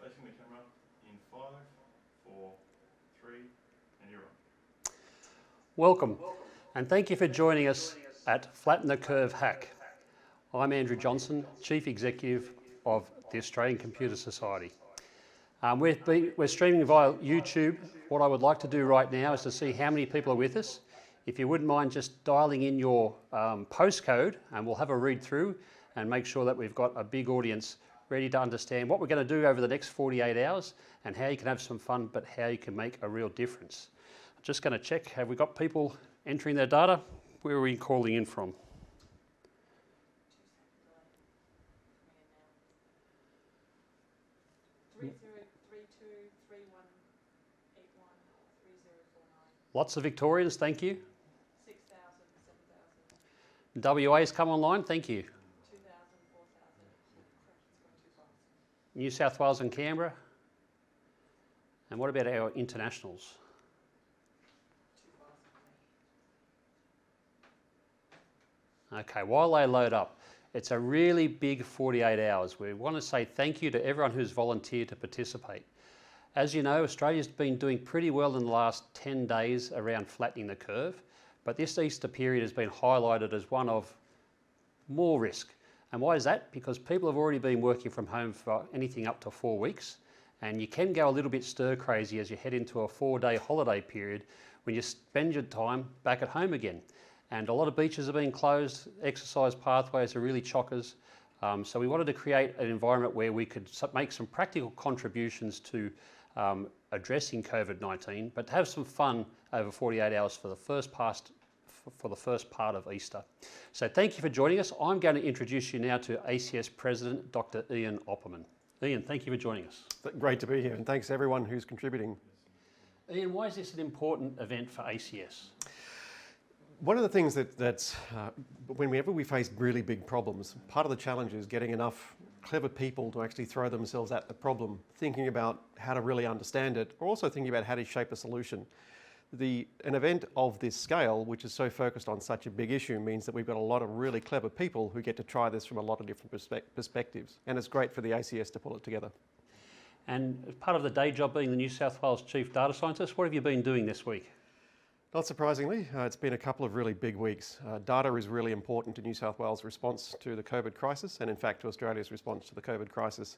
Placing the camera in 5, 4, 3, and you're on. Welcome, and thank you for joining us at Flatten the Curve Hack. I'm Andrew Johnson, Chief Executive of the Australian Computer Society. We're streaming via YouTube. What I would like to do right now is to see how many people are with us. If you wouldn't mind just dialing in your postcode, and we'll have a read through and make sure that we've got a big audience ready to understand what we're going to do over the next 48 hours and how you can have some fun, but how you can make a real difference. I'm just going to check, have we got people entering their data? Where are we calling in from? Lots of Victorians, thank you. 6,000, 7,000. WA's come online, thank you. 2,000, 4,000. New South Wales and Canberra. And what about our internationals? 2,000. Okay, while they load up, it's a really big 48 hours. We want to say thank you to everyone who's volunteered to participate. As you know, Australia's been doing pretty well in the last 10 days around flattening the curve, but this Easter period has been highlighted as one of more risk. And why is that? Because people have already been working from home for anything up to 4 weeks, and you can go a little bit stir crazy as you head into a 4-day holiday period when you spend your time back at home again. And a lot of beaches are being closed, exercise pathways are really chockers. So we wanted to create an environment where we could make some practical contributions to addressing COVID-19, but to have some fun over 48 hours for the first part of Easter. So thank you for joining us. I'm going to introduce you now to ACS President, Dr. Ian Opperman. Ian, thank you for joining us. Great to be here, and thanks everyone who's contributing. Ian, why is this an important event for ACS? One of the things that's whenever we face really big problems, part of the challenge is getting enough clever people to actually throw themselves at the problem, thinking about how to really understand it, or also thinking about how to shape a solution. An event of this scale, which is so focused on such a big issue, means that we've got a lot of really clever people who get to try this from a lot of different perspectives, and it's great for the ACS to pull it together. And as part of the day job being the New South Wales Chief Data Scientist, what have you been doing this week? Not surprisingly, it's been a couple of really big weeks. Data is really important to New South Wales' response to the COVID crisis, and in fact to Australia's response to the COVID crisis.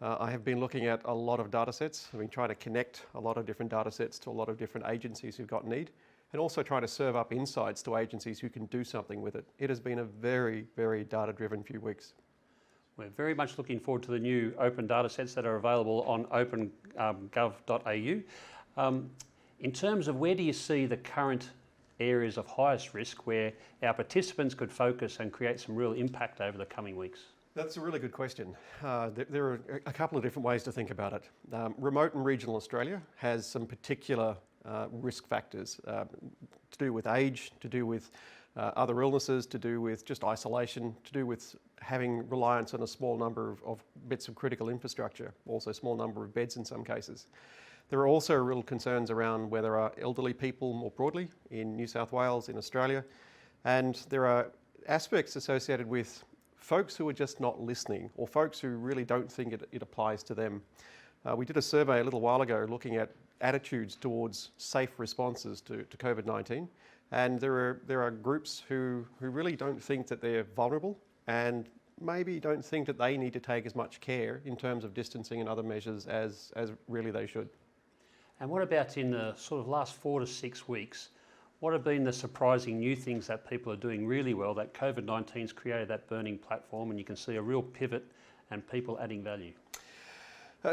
I have been looking at a lot of data sets. I've been trying to connect a lot of different data sets to a lot of different agencies who've got need, and also trying to serve up insights to agencies who can do something with it. It has been a very, very data-driven few weeks. We're very much looking forward to the new open data sets that are available on open.gov.au. In terms of where do you see the current areas of highest risk where our participants could focus and create some real impact over the coming weeks? That's a really good question. There are a couple of different ways to think about it. Remote and regional Australia has some particular risk factors to do with age, to do with other illnesses, to do with just isolation, to do with having reliance on a small number of bits of critical infrastructure, also a small number of beds in some cases. There are also real concerns around where there are elderly people more broadly in New South Wales, in Australia, and there are aspects associated with folks who are just not listening, or folks who really don't think it applies to them. We did a survey a little while ago looking at attitudes towards safe responses to COVID-19, and there are groups who really don't think that they're vulnerable and maybe don't think that they need to take as much care in terms of distancing and other measures as really they should. And what about in the sort of last 4 to 6 weeks? What have been the surprising new things that people are doing really well, that COVID-19's created that burning platform, and you can see a real pivot and people adding value?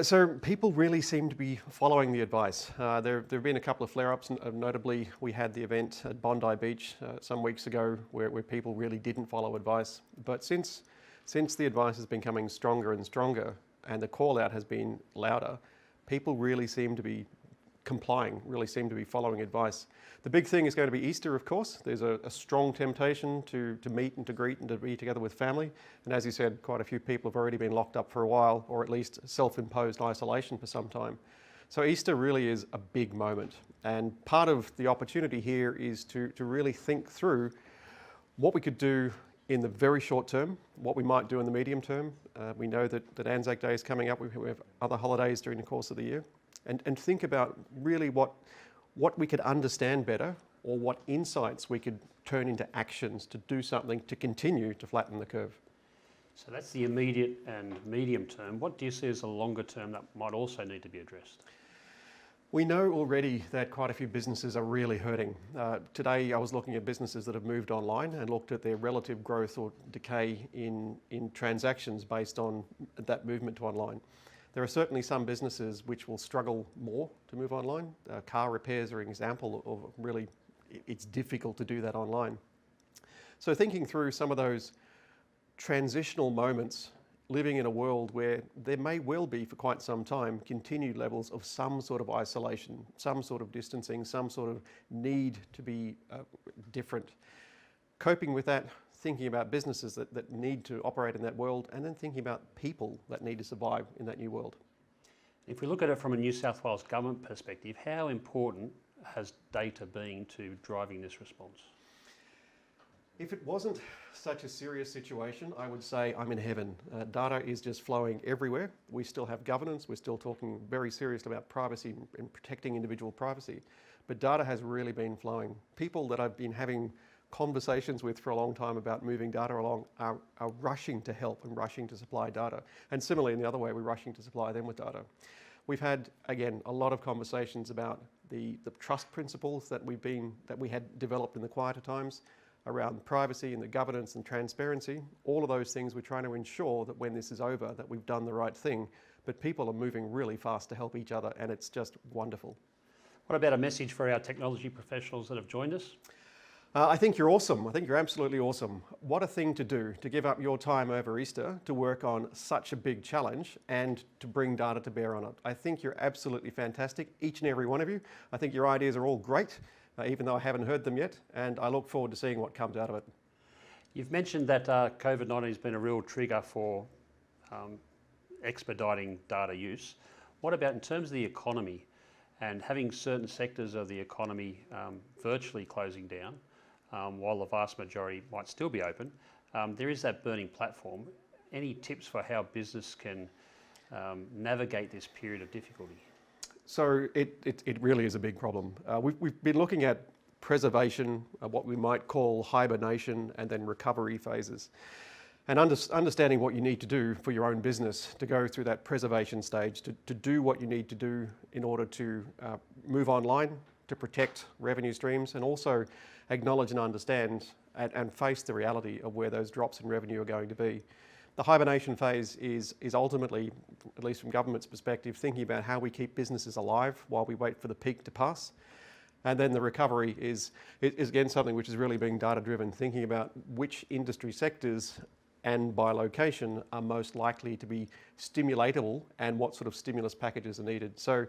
So people really seem to be following the advice. There have been a couple of flare-ups, notably we had the event at Bondi Beach some weeks ago where people really didn't follow advice. But since the advice has been coming stronger and stronger and the call out has been louder, people really seem to be complying, really seem to be following advice. The big thing is going to be Easter, of course. There's a strong temptation to meet and to greet and to be together with family. And as you said, quite a few people have already been locked up for a while, or at least self-imposed isolation for some time. So Easter really is a big moment. And part of the opportunity here is to really think through what we could do in the very short term, what we might do in the medium term. We know that Anzac Day is coming up. We have other holidays during the course of the year. And think about really what we could understand better, or what insights we could turn into actions to do something to continue to flatten the curve. So that's the immediate and medium term. What do you see as a longer term that might also need to be addressed? We know already that quite a few businesses are really hurting. Today I was looking at businesses that have moved online and looked at their relative growth or decay in transactions based on that movement to online. There are certainly some businesses which will struggle more to move online. Car repairs are an example of really, it's difficult to do that online. So thinking through some of those transitional moments, living in a world where there may well be for quite some time continued levels of some sort of isolation, some sort of distancing, some sort of need to be different. Coping with that, thinking about businesses that need to operate in that world, and then thinking about people that need to survive in that new world. If we look at it from a New South Wales government perspective, how important has data been to driving this response? If it wasn't such a serious situation, I would say I'm in heaven. Data is just flowing everywhere. We still have governance. We're still talking very seriously about privacy and protecting individual privacy. But data has really been flowing. People that I've been having conversations with for a long time about moving data along are rushing to help and rushing to supply data. And similarly, in the other way, we're rushing to supply them with data. We've had, again, a lot of conversations about the trust principles that we had developed in the quieter times, around privacy and the governance and transparency. All of those things we're trying to ensure that when this is over, that we've done the right thing. But people are moving really fast to help each other, and it's just wonderful. What about a message for our technology professionals that have joined us? I think you're awesome. I think you're absolutely awesome. What a thing to do, to give up your time over Easter to work on such a big challenge and to bring data to bear on it. I think you're absolutely fantastic, each and every one of you. I think your ideas are all great, even though I haven't heard them yet, and I look forward to seeing what comes out of it. You've mentioned that COVID-19 has been a real trigger for expediting data use. What about in terms of the economy and having certain sectors of the economy virtually closing down, while the vast majority might still be open? There is that burning platform. Any tips for how business can navigate this period of difficulty? So it really is a big problem. We've been looking at preservation, what we might call hibernation, and then recovery phases. And understanding what you need to do for your own business to go through that preservation stage, to do what you need to do in order to move online, to protect revenue streams, and also acknowledge and understand and face the reality of where those drops in revenue are going to be. The hibernation phase is ultimately, at least from government's perspective, thinking about how we keep businesses alive while we wait for the peak to pass. And then the recovery is again something which is really being data-driven, thinking about which industry sectors and by location are most likely to be stimulatable and what sort of stimulus packages are needed. So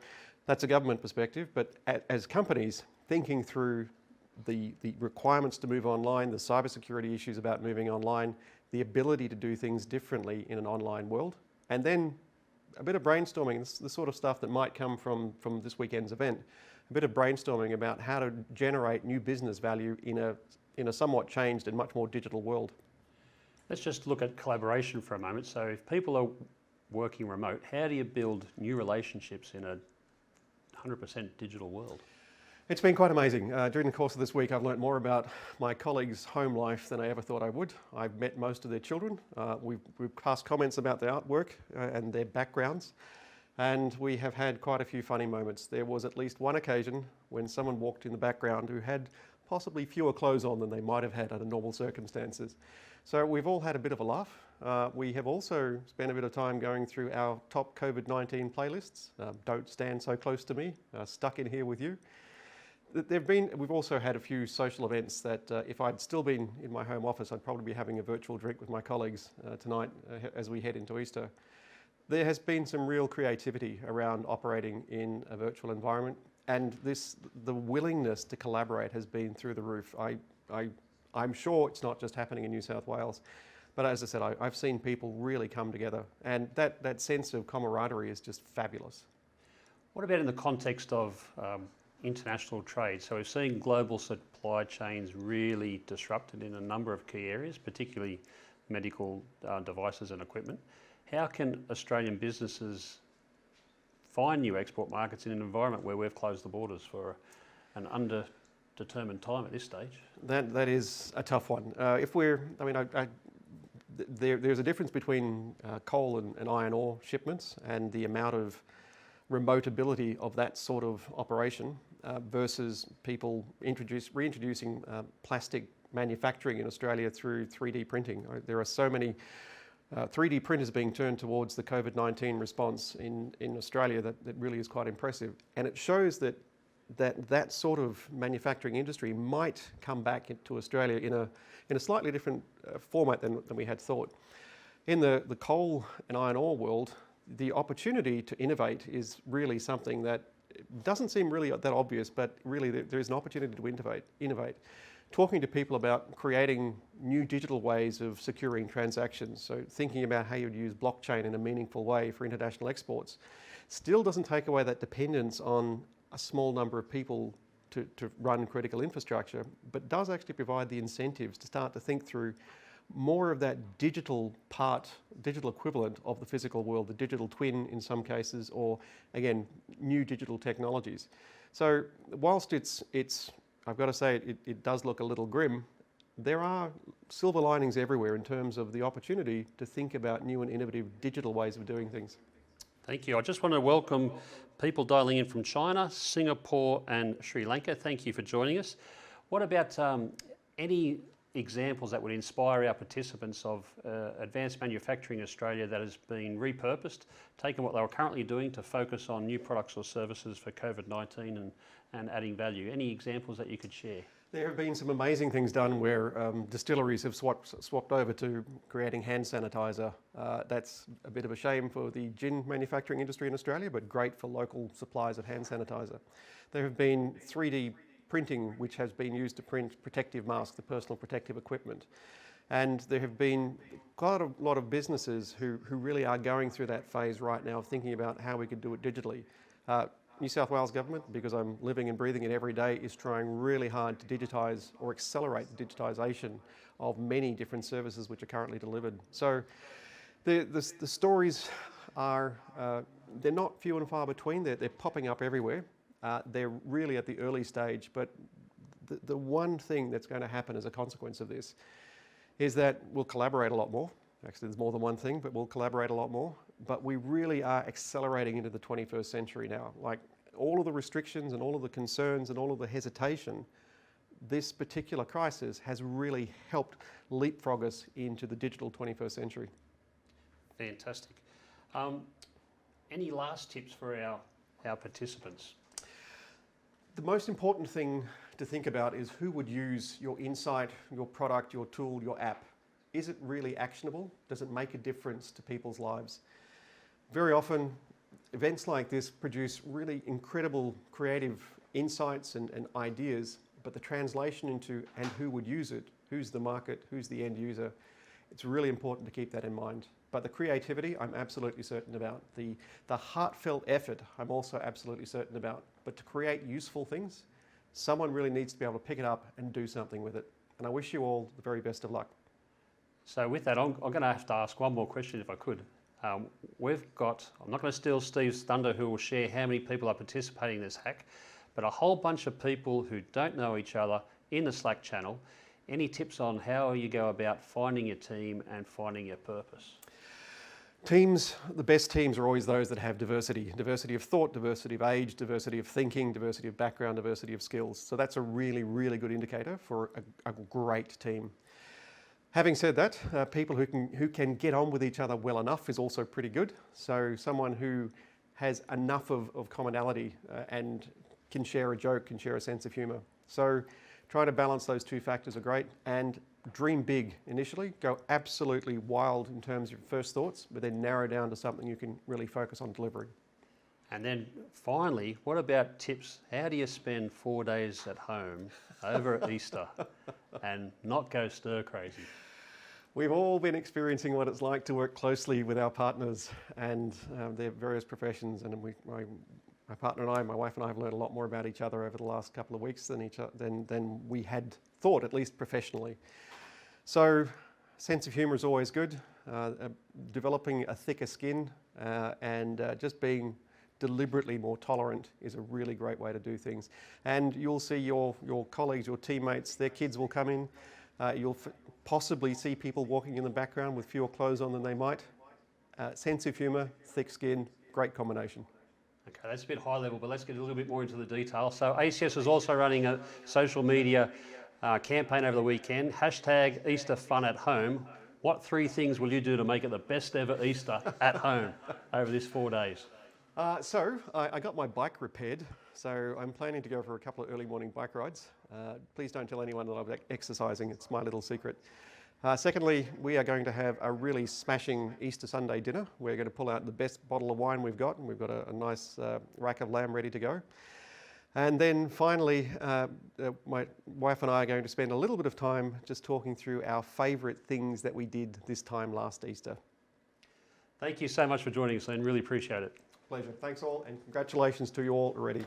that's a government perspective, but as companies, thinking through the requirements to move online, the cybersecurity issues about moving online, the ability to do things differently in an online world, and then a bit of brainstorming, the sort of stuff that might come from this weekend's event, a bit of brainstorming about how to generate new business value in a somewhat changed and much more digital world. Let's just look at collaboration for a moment. So if people are working remote, how do you build new relationships in a 100% digital world? It's been quite amazing. During the course of this week, I've learnt more about my colleagues' home life than I ever thought I would. I've met most of their children. We've passed comments about their artwork and their backgrounds, and we have had quite a few funny moments. There was at least one occasion when someone walked in the background who had possibly fewer clothes on than they might have had under normal circumstances. So we've all had a bit of a laugh. We have also spent a bit of time going through our top COVID-19 playlists. Don't Stand So Close to Me, Stuck in Here With You. We've also had a few social events that if I'd still been in my home office, I'd probably be having a virtual drink with my colleagues tonight as we head into Easter. There has been some real creativity around operating in a virtual environment, and the willingness to collaborate has been through the roof. I'm sure it's not just happening in New South Wales, but as I said, I've seen people really come together, and that sense of camaraderie is just fabulous. What about in the context of international trade. So we've seen global supply chains really disrupted in a number of key areas, particularly medical devices and equipment. How can Australian businesses find new export markets in an environment where we've closed the borders for an underdetermined time at this stage? That is a tough one. There's a difference between coal and iron ore shipments and the amount of remote ability of that sort of operation versus people reintroducing plastic manufacturing in Australia through 3D printing. There are so many 3D printers being turned towards the COVID-19 response in Australia that really is quite impressive. And it shows that sort of manufacturing industry might come back into Australia in a slightly different format than we had thought. In the coal and iron ore world, the opportunity to innovate is really something that doesn't seem really that obvious, but really there is an opportunity to innovate. Talking to people about creating new digital ways of securing transactions, so thinking about how you'd use blockchain in a meaningful way for international exports, still doesn't take away that dependence on a small number of people to run critical infrastructure, but does actually provide the incentives to start to think through more of that digital equivalent of the physical world, the digital twin in some cases, or again, new digital technologies. So whilst it's I've got to say it does look a little grim, there are silver linings everywhere in terms of the opportunity to think about new and innovative digital ways of doing things. Thank you. I just want to welcome people dialing in from China, Singapore and Sri Lanka. Thank you for joining us. What about any examples that would inspire our participants of advanced manufacturing in Australia that has been repurposed, taken what they were currently doing to focus on new products or services for COVID-19 and adding value? Any examples that you could share? There have been some amazing things done where distilleries have swapped over to creating hand sanitizer. That's a bit of a shame for the gin manufacturing industry in Australia, but great for local supplies of hand sanitizer. There have been 3D printing, which has been used to print protective masks, the personal protective equipment. And there have been quite a lot of businesses who really are going through that phase right now of thinking about how we could do it digitally. New South Wales government, because I'm living and breathing it every day, is trying really hard to digitise or accelerate the digitisation of many different services which are currently delivered. So the stories are, they're not few and far between, they're popping up everywhere. They're really at the early stage, but the one thing that's going to happen as a consequence of this is that we'll collaborate a lot more. Actually, there's more than one thing, but we'll collaborate a lot more. But we really are accelerating into the 21st century now. Like all of the restrictions and all of the concerns and all of the hesitation, this particular crisis has really helped leapfrog us into the digital 21st century. Fantastic. Any last tips for our participants? The most important thing to think about is who would use your insight, your product, your tool, your app. Is it really actionable? Does it make a difference to people's lives? Very often, events like this produce really incredible creative insights and ideas, but the translation into and who would use it, who's the market, who's the end user, it's really important to keep that in mind. But the creativity, I'm absolutely certain about. The heartfelt effort, I'm also absolutely certain about. But to create useful things, someone really needs to be able to pick it up and do something with it. And I wish you all the very best of luck. So with that, I'm going to have to ask one more question if I could. I'm not going to steal Steve's thunder, who will share how many people are participating in this hack, but a whole bunch of people who don't know each other in the Slack channel. Any tips on how you go about finding your team and finding your purpose? Teams, the best teams are always those that have diversity. Diversity of thought, diversity of age, diversity of thinking, diversity of background, diversity of skills. So that's a really, really good indicator for a great team. Having said that, people who can get on with each other well enough is also pretty good. So someone who has enough of commonality and can share a joke, can share a sense of humour. So trying to balance those two factors are great. And dream big initially. Go absolutely wild in terms of your first thoughts, but then narrow down to something you can really focus on delivering. And then finally, what about tips? How do you spend 4 days at home over at Easter and not go stir crazy? We've all been experiencing what it's like to work closely with our partners and their various professions, and my partner and I, my wife and I, have learned a lot more about each other over the last couple of weeks than we had thought, at least professionally. So, sense of humour is always good. Developing a thicker skin and just being deliberately more tolerant is a really great way to do things. And you'll see your colleagues, your teammates, their kids will come in. You'll possibly see people walking in the background with fewer clothes on than they might. Sense of humour, thick skin, great combination. Okay, that's a bit high level, but let's get a little bit more into the detail. So ACS is also running a social media campaign over the weekend, hashtag Easter Fun at Home. What 3 things will you do to make it the best ever Easter at home over this 4 days? So I got my bike repaired, so I'm planning to go for a couple of early morning bike rides. Please don't tell anyone that I'm exercising, it's my little secret. Secondly, we are going to have a really smashing Easter Sunday dinner. We're going to pull out the best bottle of wine we've got, and we've got a nice rack of lamb ready to go. And then finally, my wife and I are going to spend a little bit of time just talking through our favourite things that we did this time last Easter. Thank you so much for joining us, Len. Really appreciate it. Pleasure. Thanks all, and congratulations to you all already.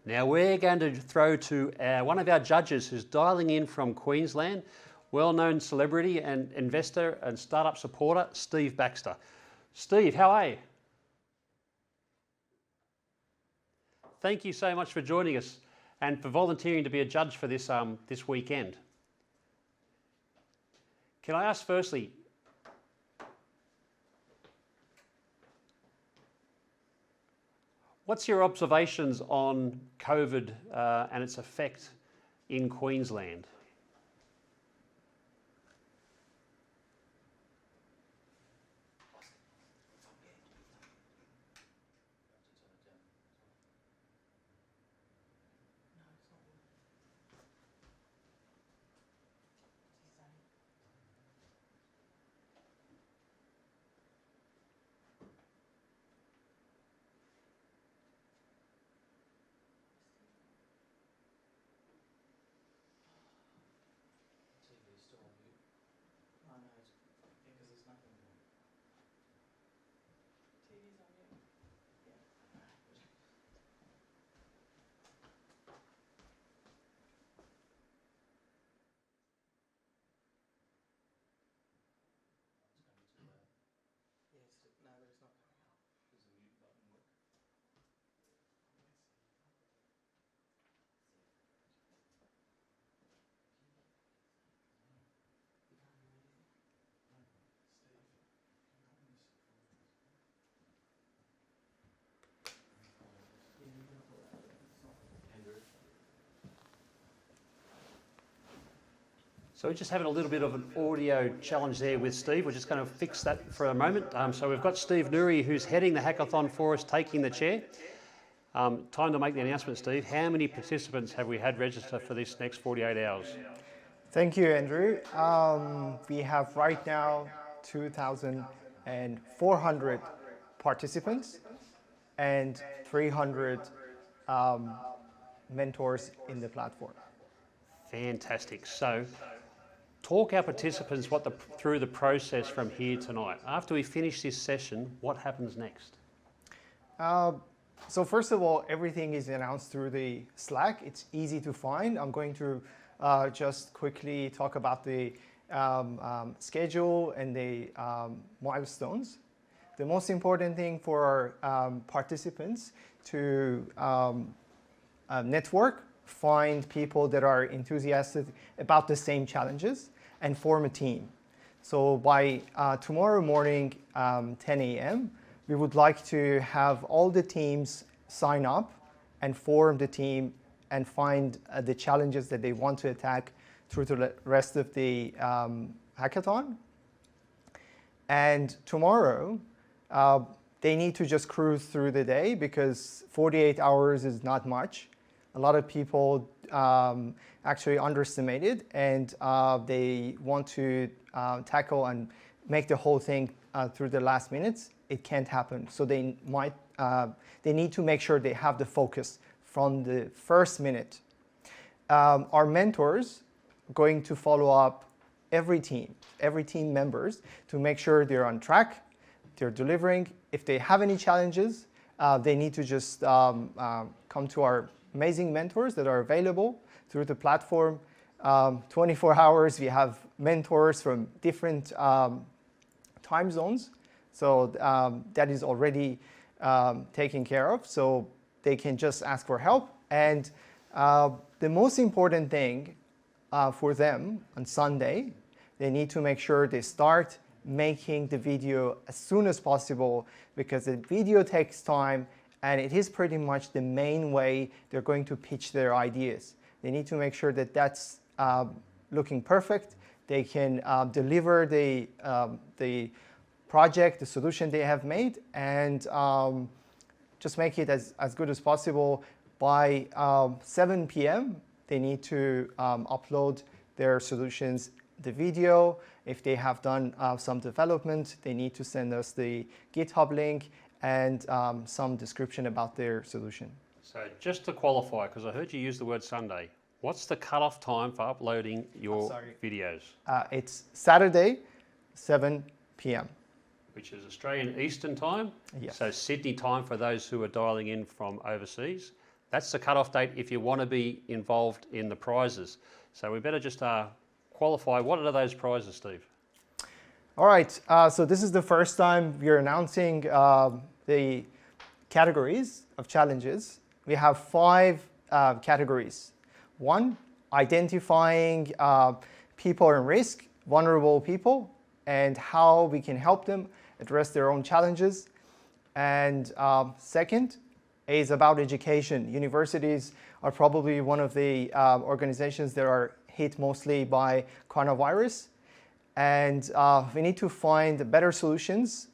Now we're going to throw to one of our judges who's dialing in from Queensland, well-known celebrity and investor and startup supporter, Steve Baxter. Steve, how are you? Thank you so much for joining us and for volunteering to be a judge for this, this weekend. Can I ask firstly, what's your observations on COVID and its effect in Queensland? TV's on mute. So we're just having a little bit of an audio challenge there with Steve. We're just going to fix that for a moment. So we've got Steve Nuri, who's heading the hackathon for us, taking the chair. Time to make the announcement, Steve. How many participants have we had register for this next 48 hours? Thank you, Andrew. We have right now 2,400 participants and 300 mentors in the platform. Fantastic. So talk our participants through the process from here tonight. After we finish this session, what happens next? So first of all, everything is announced through the Slack. It's easy to find. I'm going to just quickly talk about the schedule and the milestones. The most important thing for participants to network, find people that are enthusiastic about the same challenges, and form a team. So by tomorrow morning, 10 a.m., we would like to have all the teams sign up and form the team and find the challenges that they want to attack through the rest of the hackathon. And tomorrow, they need to just cruise through the day because 48 hours is not much. A lot of people actually underestimate it, and they want to tackle and make the whole thing through the last minutes. It can't happen. So they need to make sure they have the focus from the first minute. Our mentors are going to follow up every team members to make sure they're on track, they're delivering. If they have any challenges, they need to just come to our amazing mentors that are available through the platform. 24 hours, we have mentors from different time zones. So that is already taken care of. So they can just ask for help. And the most important thing for them on Sunday, they need to make sure they start making the video as soon as possible, because the video takes time and it is pretty much the main way they're going to pitch their ideas. They need to make sure that that's looking perfect. They can deliver the project, the solution they have made, and just make it as good as possible. By 7 p.m., they need to upload their solutions, the video. If they have done some development, they need to send us the GitHub link and some description about their solution. So just to qualify, because I heard you use the word Sunday, what's the cutoff time for uploading your videos? It's Saturday, 7 p.m. Which is Australian Eastern Time. Yes. So Sydney time for those who are dialing in from overseas. That's the cutoff date if you want to be involved in the prizes. So we better just qualify. What are those prizes, Steve? All right. So this is the first time we're announcing the categories of challenges. We have 5 categories. 1, identifying people in risk, vulnerable people, and how we can help them address their own challenges. And second is about education. Universities are probably one of the organizations that are hit mostly by coronavirus. And we need to find better solutions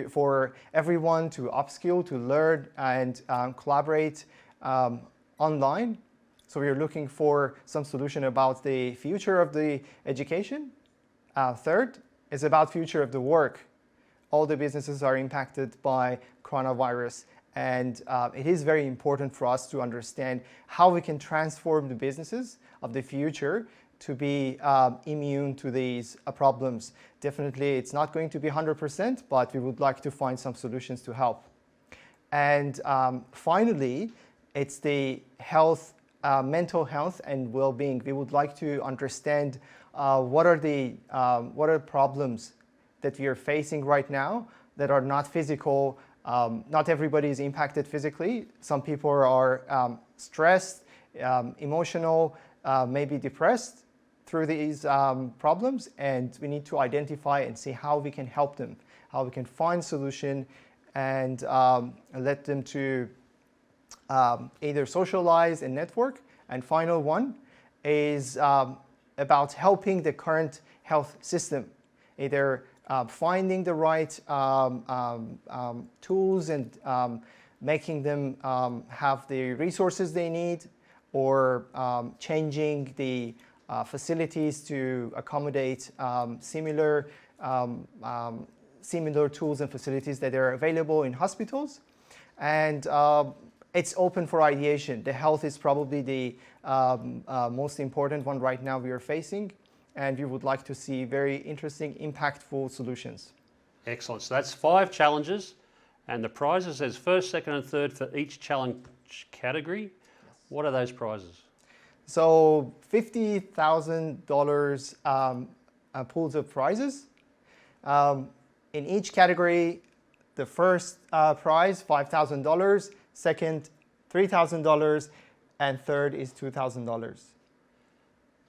for everyone to upskill, to learn, and collaborate online. So we are looking for some solution about the future of the education. Third is about future of the work. All the businesses are impacted by coronavirus, and it is very important for us to understand how we can transform the businesses of the future to be immune to these problems. Definitely, it's not going to be 100%, but we would like to find some solutions to help. And finally, it's the health, mental health and well-being. We would like to understand what are the problems that we are facing right now that are not physical. Not everybody is impacted physically. Some people are stressed, emotional, maybe depressed through these problems, and we need to identify and see how we can help them, how we can find solution and let them to either socialize and network. And final one is about helping the current health system, either finding the right tools and making them have the resources they need, or changing the facilities to accommodate similar tools and facilities that are available in hospitals. And it's open for ideation. The health is probably the most important one right now we are facing, and we would like to see very interesting, impactful solutions. Excellent. So that's 5 challenges, and the prizes, there's first, second, and third for each challenge category. Yes. What are those prizes? So $50,000 pools of prizes. In each category, the first prize, $5,000, second, $3,000, and third is $2,000.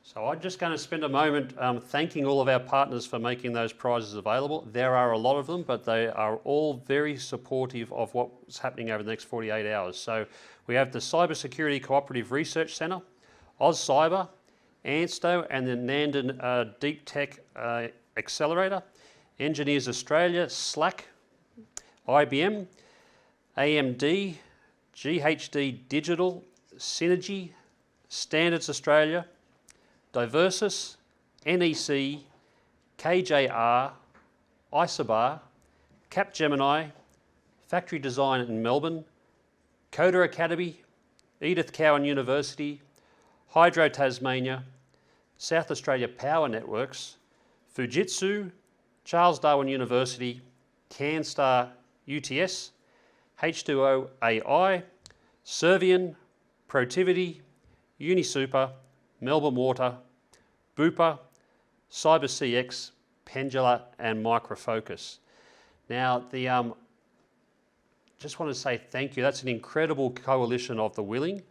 So I'm just going to spend a moment thanking all of our partners for making those prizes available. There are a lot of them, but they are all very supportive of what's happening over the next 48 hours. So we have the Cybersecurity Cooperative Research Centre, AusCyber, ANSTO, and the Nandan Deep Tech Accelerator, Engineers Australia, Slack, IBM, AMD, GHD Digital, Synergy, Standards Australia, Diversis, NEC, KJR, Isobar, Capgemini, Factory Design in Melbourne, Coder Academy, Edith Cowan University, Hydro Tasmania, South Australia Power Networks, Fujitsu, Charles Darwin University, CanStar UTS, H2O AI, Servian, Protivity, Unisuper, Melbourne Water, Bupa, CyberCX, Pendula and Microfocus. Now, just want to say thank you. That's an incredible coalition of the willing.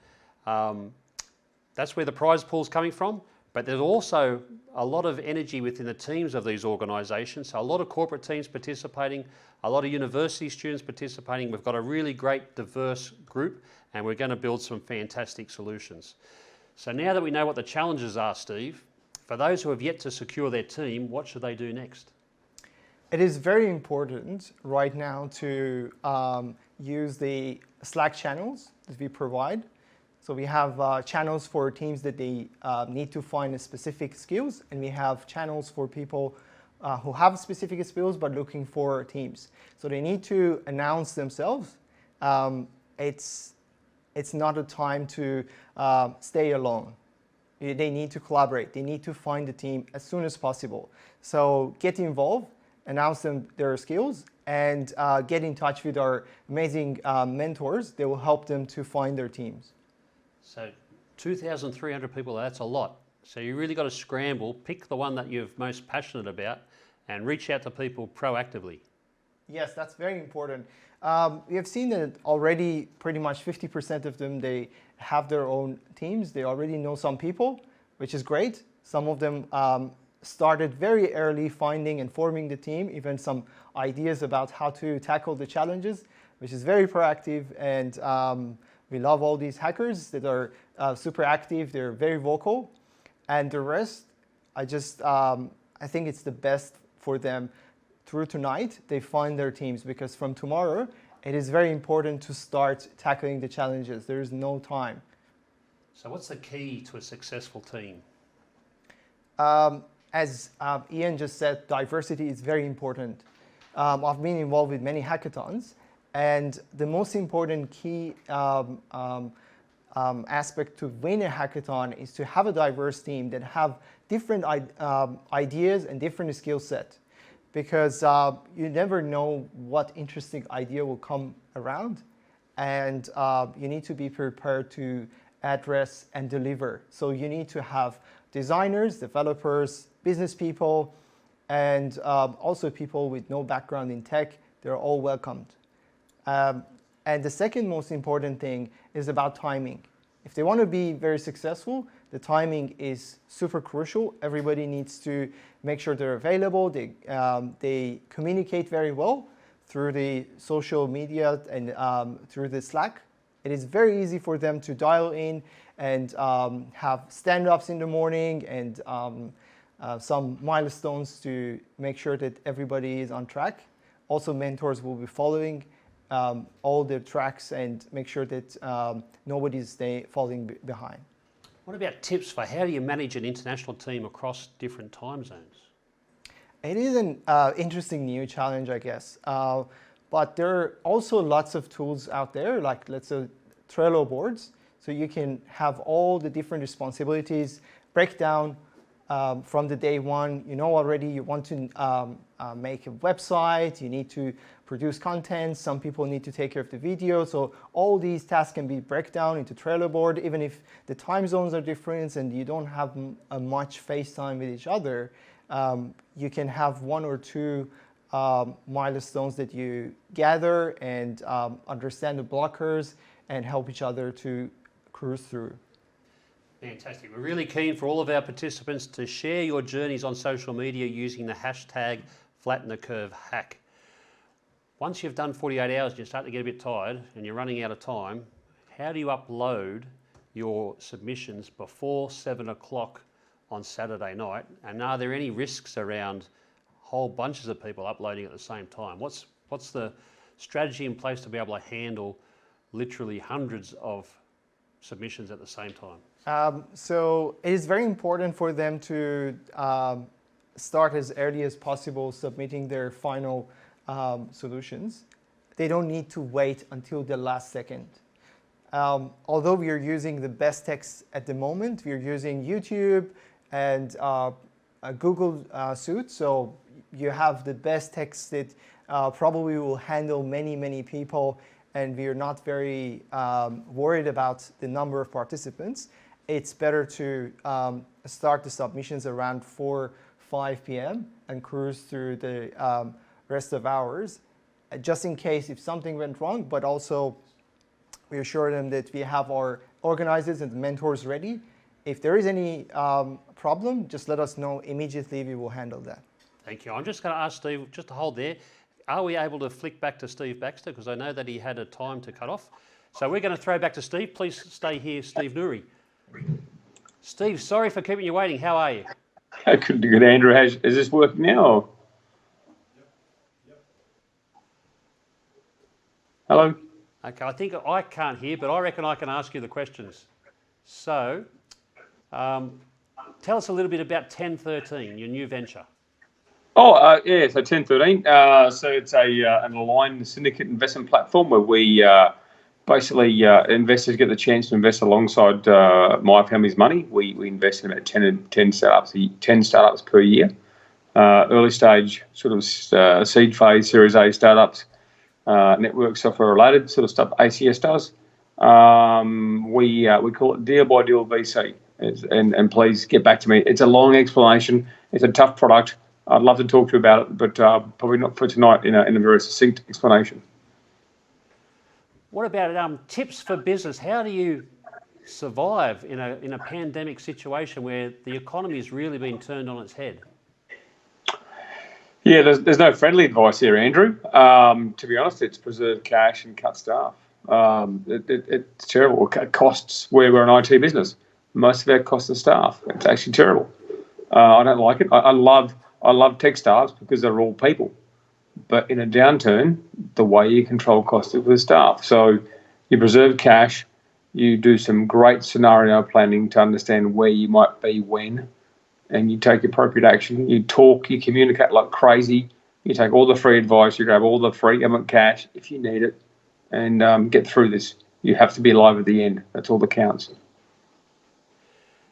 That's where the prize pool is coming from, but there's also a lot of energy within the teams of these organisations. So a lot of corporate teams participating, a lot of university students participating. We've got a really great diverse group and we're going to build some fantastic solutions. So now that we know what the challenges are, Steve, for those who have yet to secure their team, what should they do next? It is very important right now to use the Slack channels that we provide. So we have channels for teams that they need to find specific skills, and we have channels for people who have specific skills but looking for teams. So they need to announce themselves. It's not a time to stay alone. They need to collaborate. They need to find a team as soon as possible. So get involved, announce their skills, and get in touch with our amazing mentors. They will help them to find their teams. So 2,300 people, that's a lot. So you really got to scramble, pick the one that you're most passionate about and reach out to people proactively. Yes, that's very important. We have seen that already pretty much 50% of them, they have their own teams. They already know some people, which is great. Some of them started very early finding and forming the team, even some ideas about how to tackle the challenges, which is very proactive. And we love all these hackers that are super active. They're very vocal. And the rest, I think it's the best for them. Through tonight, they find their teams, because from tomorrow, it is very important to start tackling the challenges. There is no time. So what's the key to a successful team? As Ian just said, diversity is very important. I've been involved with many hackathons, and the most important key aspect to win a hackathon is to have a diverse team that have different ideas and different skill set. Because you never know what interesting idea will come around, and you need to be prepared to address and deliver. So you need to have designers, developers, business people, and also people with no background in tech. They're all welcomed. And the second most important thing is about timing. If they want to be very successful, the timing is super crucial. Everybody needs to make sure they're available. They communicate very well through the social media and through the Slack. It is very easy for them to dial in and have stand-ups in the morning and some milestones to make sure that everybody is on track. Also, mentors will be following all the tracks and make sure that nobody's falling behind. What about tips for how do you manage an international team across different time zones? It is an interesting new challenge, I guess. But there are also lots of tools out there, like let's say Trello boards. So you can have all the different responsibilities, break down from the day one. You know already you want to make a website, you need to produce content, some people need to take care of the video. So all these tasks can be broken down into Trello board, even if the time zones are different and you don't have much face time with each other. You can have one or two milestones that you gather and understand the blockers and help each other to cruise through. Fantastic. We're really keen for all of our participants to share your journeys on social media using the hashtag Flatten the Curve Hack. Once you've done 48 hours and you start to get a bit tired and you're running out of time, how do you upload your submissions before 7 o'clock on Saturday night? And are there any risks around whole bunches of people uploading at the same time? What's the strategy in place to be able to handle literally hundreds of submissions at the same time? So it is very important for them to start as early as possible submitting their final solutions. They don't need to wait until the last second. Although we are using the best text at the moment, we are using YouTube and Google Suite, so you have the best text that probably will handle many people, and we are not very worried about the number of participants, it's better to start the submissions around 4-5 p.m. and cruise through the rest of hours, just in case if something went wrong, but also we assure them that we have our organizers and mentors ready. If there is any problem, just let us know immediately, we will handle that. Thank you. I'm just going to ask Steve, just to hold there, are we able to flick back to Steve Baxter? Because I know that he had a time to cut off. So we're going to throw back to Steve. Please stay here, Steve Nouri. Steve, sorry for keeping you waiting. How are you? Good, Andrew. Is this working now? Or? Hello? Okay, I think I can't hear, but I reckon I can ask you the questions. So, tell us a little bit about 1013, your new venture. Oh, yeah, so 1013. So it's an aligned syndicate investment platform where we basically investors get the chance to invest alongside my family's money. We invest in about 10 startups per year. Early stage, sort of seed phase, Series A startups, network software related sort of stuff ACS does. We call it deal by deal VC. And please get back to me. It's a long explanation. It's a tough product. I'd love to talk to you about it, but probably not for tonight in a very succinct explanation. What about tips for business? How do you survive in a pandemic situation where the economy has really been turned on its head? Yeah, there's no friendly advice here, Andrew. To be honest, it's preserve cash and cut staff. It's terrible. It costs. We're an IT business. Most of our costs are staff. It's actually terrible. I don't like it. I love tech staffs because they're all people. But in a downturn, the way you control costs is with staff. So you preserve cash, you do some great scenario planning to understand where you might be when, and you take appropriate action. You talk, you communicate like crazy. You take all the free advice, you grab all the free government cash if you need it, and get through this. You have to be alive at the end. That's all that counts.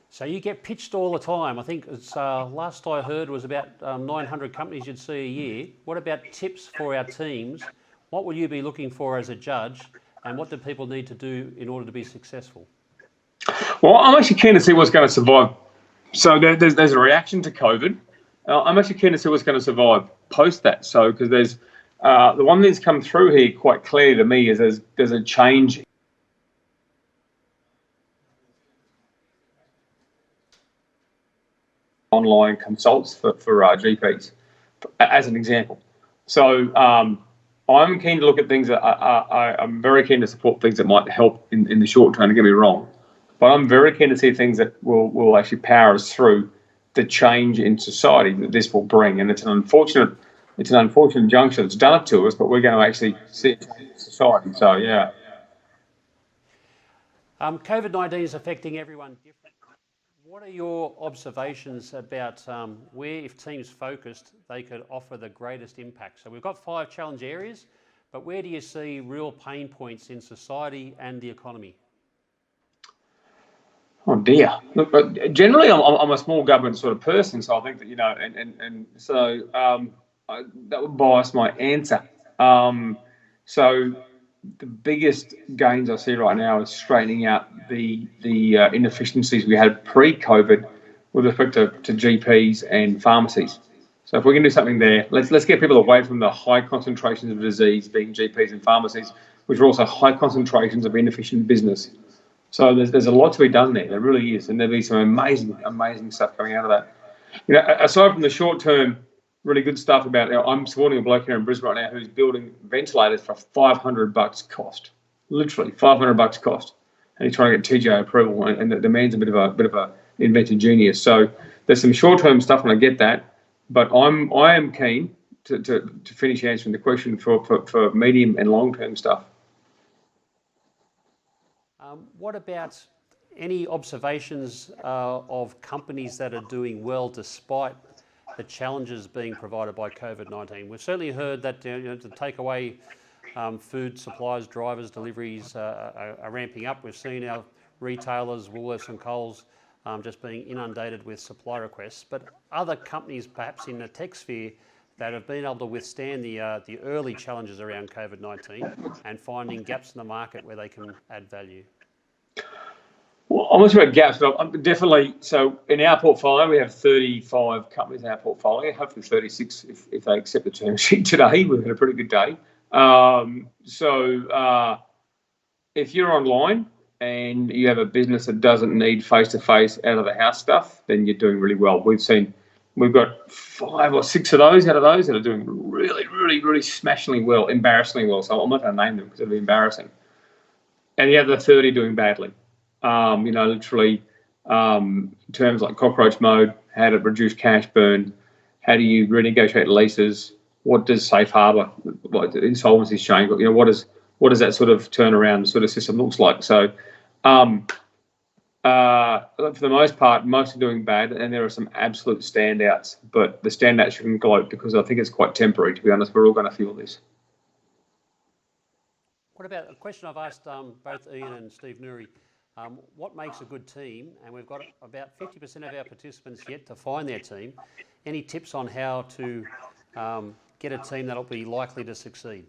So you get pitched all the time. I think it's last I heard was about 900 companies you'd see a year. What about tips for our teams? What will you be looking for as a judge, and what do people need to do in order to be successful? Well, I'm actually keen to see what's going to survive. So there's a reaction to COVID. I'm actually keen to see what's going to survive post that. So because there's the one thing that's come through here quite clear to me is there's a change. Online consults for GPs, as an example. So I'm keen to look at things that I'm very keen to support things that might help in the short term. Don't get me wrong, but I'm very keen to see things that will actually power us through the change in society that this will bring. And it's an unfortunate juncture that's done it to us, but we're going to actually see it in society. So yeah. COVID-19 is affecting everyone differently. What are your observations about where, if teams focused, they could offer the greatest impact? So we've got 5 challenge areas, but where do you see real pain points in society and the economy? Oh dear. Look, generally I'm a small government sort of person, so I think that and so that would bias my answer. So the biggest gains I see right now is straightening out the inefficiencies we had pre-COVID with respect to GPs and pharmacies. So if we can do something there, let's get people away from the high concentrations of disease being GPs and pharmacies, which are also high concentrations of inefficient business. So there's a lot to be done there. There really is, and there'll be some amazing stuff coming out of that. Aside from the short term, really good stuff about. I'm supporting a bloke here in Brisbane right now who's building ventilators for $500 cost, literally $500 cost, and he's trying to get TGA approval. And the man's a bit of a inventive genius. So there's some short term stuff, and I get that, but I am keen to finish answering the question for medium and long term stuff. What about any observations of companies that are doing well despite the challenges being provided by COVID-19? We've certainly heard that to take away food supplies, drivers, deliveries are ramping up. We've seen our retailers, Woolworths and Coles, just being inundated with supply requests. But other companies, perhaps in the tech sphere, that have been able to withstand the early challenges around COVID-19 and finding gaps in the market where they can add value? Well, I'm not sure about gaps, but I'm definitely, so in our portfolio, we have 35 companies in our portfolio, hopefully 36 if they accept the term sheet today. We've had a pretty good day. If you're online and you have a business that doesn't need face-to-face out of the house stuff, then you're doing really well. We've got 5 or 6 of those out of those that are doing really, really, really smashingly well, embarrassingly well. So I'm not going to name them because it'll be embarrassing. And the other 30 doing badly. Literally terms like cockroach mode, how to reduce cash burn, how do you renegotiate leases, what does safe harbour, what insolvency change, what does that sort of turnaround sort of system looks like? So for the most part, most are doing bad, and there are some absolute standouts, but the standouts shouldn't gloat because I think it's quite temporary, to be honest. We're all going to feel this. What about a question I've asked both Ian and Steve Nuri? What makes a good team? And we've got about 50% of our participants yet to find their team. Any tips on how to get a team that'll be likely to succeed?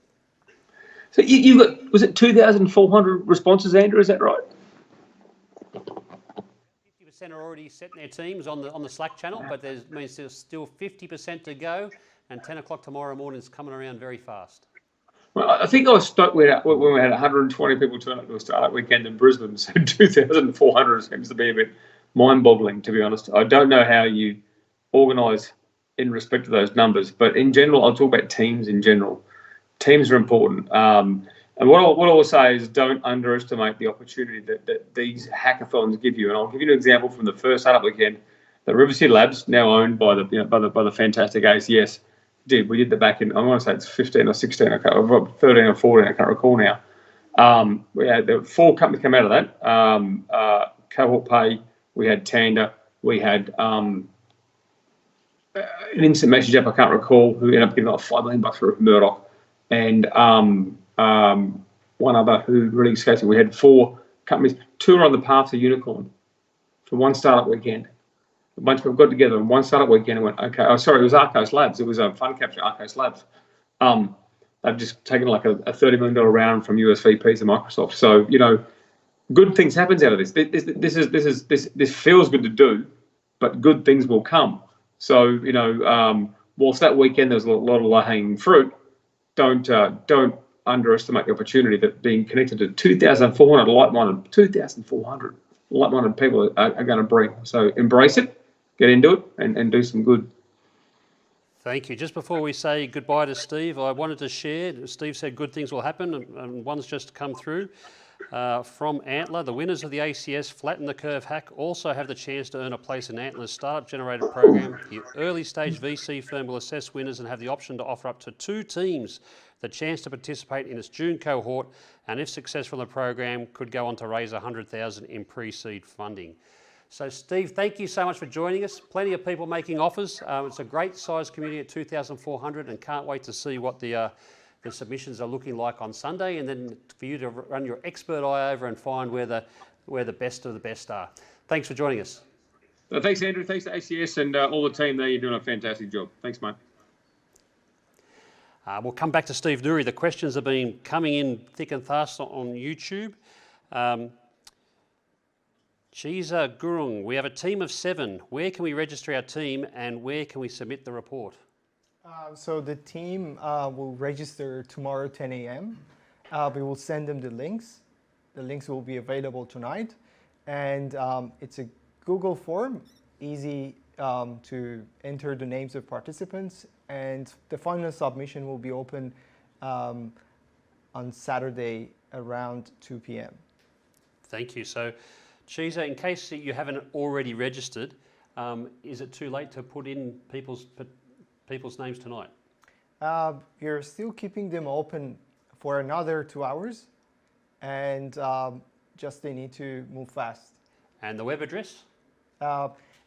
So you got, was it 2,400 responses, Andrew? Is that right? 50% are already setting their teams on the Slack channel, but there's still 50% to go, and 10 o'clock tomorrow morning is coming around very fast. Well, I think I was stoked when we had 120 people turn up to a startup weekend in Brisbane. So 2,400 seems to be a bit mind-boggling, to be honest. I don't know how you organise in respect to those numbers, but in general, I'll talk about teams in general. Teams are important. And what I will say is don't underestimate the opportunity that these hackathons give you. And I'll give you an example from the first startup weekend that River City Labs, now owned by the fantastic ACS, we did the back in, I want to say it's 15 or 16, 13 or 14, I can't recall now. We had 4 companies come out of that. Cohort Pay, we had Tanda, we had an instant message app, I can't recall, who ended up getting like $5 million for Murdoch, and one other who really escaped me. We had 4 companies, 2 are on the path to unicorn for one startup weekend. A bunch of people got together in one startup weekend and went, okay, it was Arcos Labs. It was a fund capture, Arcos Labs. They've just taken like a $30 million round from US VPs and Microsoft. So, good things happens out of this. This feels good to do, but good things will come. So, whilst that weekend there's a lot of low-hanging fruit, don't underestimate the opportunity that being connected to 2,400 like-minded people are going to bring. So embrace it, get into it, and do some good. Thank you. Just before we say goodbye to Steve, I wanted to share, Steve said good things will happen, and one's just come through from Antler. The winners of the ACS Flatten the Curve Hack also have the chance to earn a place in Antler's Startup Generator program. The early stage VC firm will assess winners and have the option to offer up to 2 teams the chance to participate in its June cohort, and if successful in the program, could go on to raise $100,000 in pre-seed funding. So Steve, thank you so much for joining us. Plenty of people making offers. It's a great size community at 2,400, and can't wait to see what the submissions are looking like on Sunday, and then for you to run your expert eye over and find where the best of the best are. Thanks for joining us. Thanks, Andrew. Thanks to ACS and all the team there. You're doing a fantastic job. Thanks, mate. We'll come back to Steve Nuri. The questions have been coming in thick and fast on YouTube. Chiza Gurung, we have a team of 7. Where can we register our team and where can we submit the report? So the team will register tomorrow 10 a.m. We will send them the links. The links will be available tonight. And it's a Google form, easy to enter the names of participants. And the final submission will be open on Saturday around 2 p.m. Thank you. So, Chiza, in case you haven't already registered, is it too late to put in people's names tonight? We're still keeping them open for another 2 hours, and just they need to move fast. And the web address?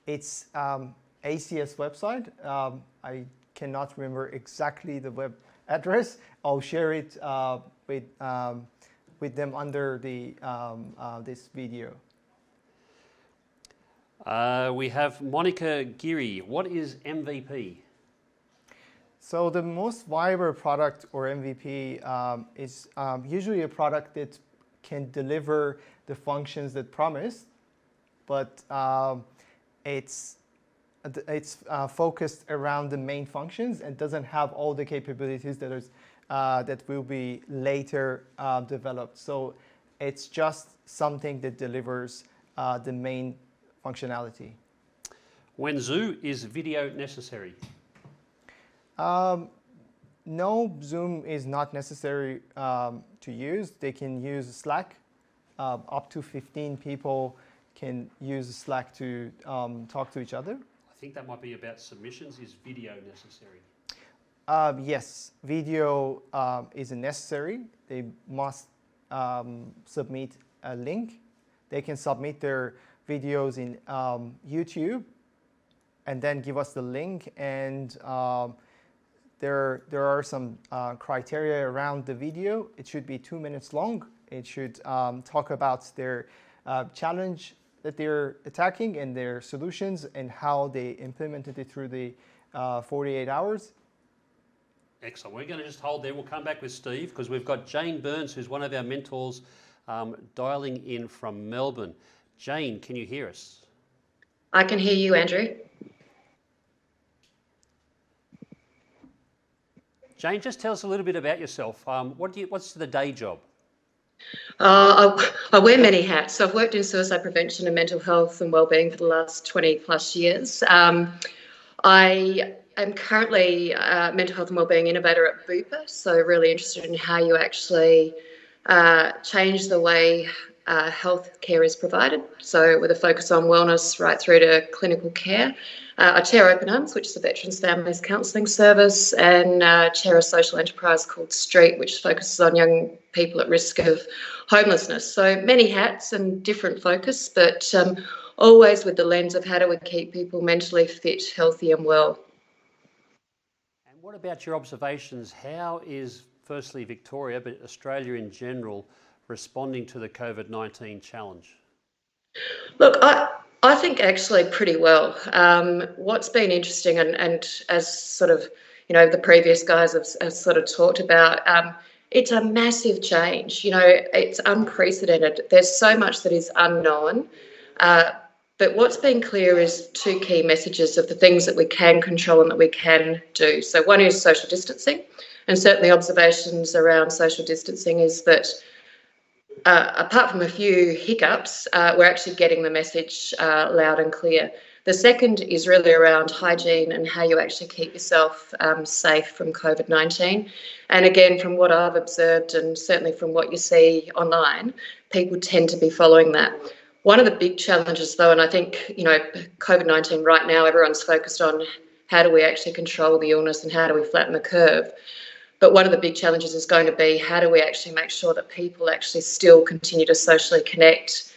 It's ACS website. I cannot remember exactly the web address. I'll share it with them under the this video. We have Monica Geary. What is MVP? So the most viable product or MVP is usually a product that can deliver the functions that promised, but it's focused around the main functions and doesn't have all the capabilities that will be later developed. So it's just something that delivers the main functionality. When Zoo, is video necessary? No, Zoom is not necessary to use. They can use Slack. Up to 15 people can use Slack to talk to each other. I think that might be about submissions. Is video necessary? Yes, video is necessary. They must submit a link. They can submit their videos in YouTube and then give us the link. And there are some criteria around the video. It should be 2 minutes long. It should talk about their challenge that they're attacking and their solutions and how they implemented it through the 48 hours. Excellent. We're going to just hold there. We'll come back with Steve because we've got Jane Burns, who's one of our mentors, dialing in from Melbourne. Jane, can you hear us? I can hear you, Andrew. Jane, just tell us a little bit about yourself. What's the day job? I wear many hats. So I've worked in suicide prevention and mental health and wellbeing for the last 20 plus years. I am currently a mental health and wellbeing innovator at Bupa, so really interested in how you actually change the way healthcare is provided. So with a focus on wellness right through to clinical care. I chair Open Arms, which is a Veterans Families Counselling Service, and chair a social enterprise called Street, which focuses on young people at risk of homelessness. So many hats and different focus, but always with the lens of how do we keep people mentally fit, healthy and well. And what about your observations? How is, firstly, Victoria, but Australia in general, responding to the COVID-19 challenge? Look, I think actually pretty well. What's been interesting, and as sort of, the previous guys have sort of talked about, it's a massive change. It's unprecedented. There's so much that is unknown. But what's been clear is two key messages of the things that we can control and that we can do. So one is social distancing, and certainly observations around social distancing is that apart from a few hiccups, we're actually getting the message loud and clear. The second is really around hygiene and how you actually keep yourself safe from COVID-19. And again, from what I've observed and certainly from what you see online, people tend to be following that. One of the big challenges though, and I think, COVID-19 right now, everyone's focused on how do we actually control the illness and how do we flatten the curve. But one of the big challenges is going to be how do we actually make sure that people actually still continue to socially connect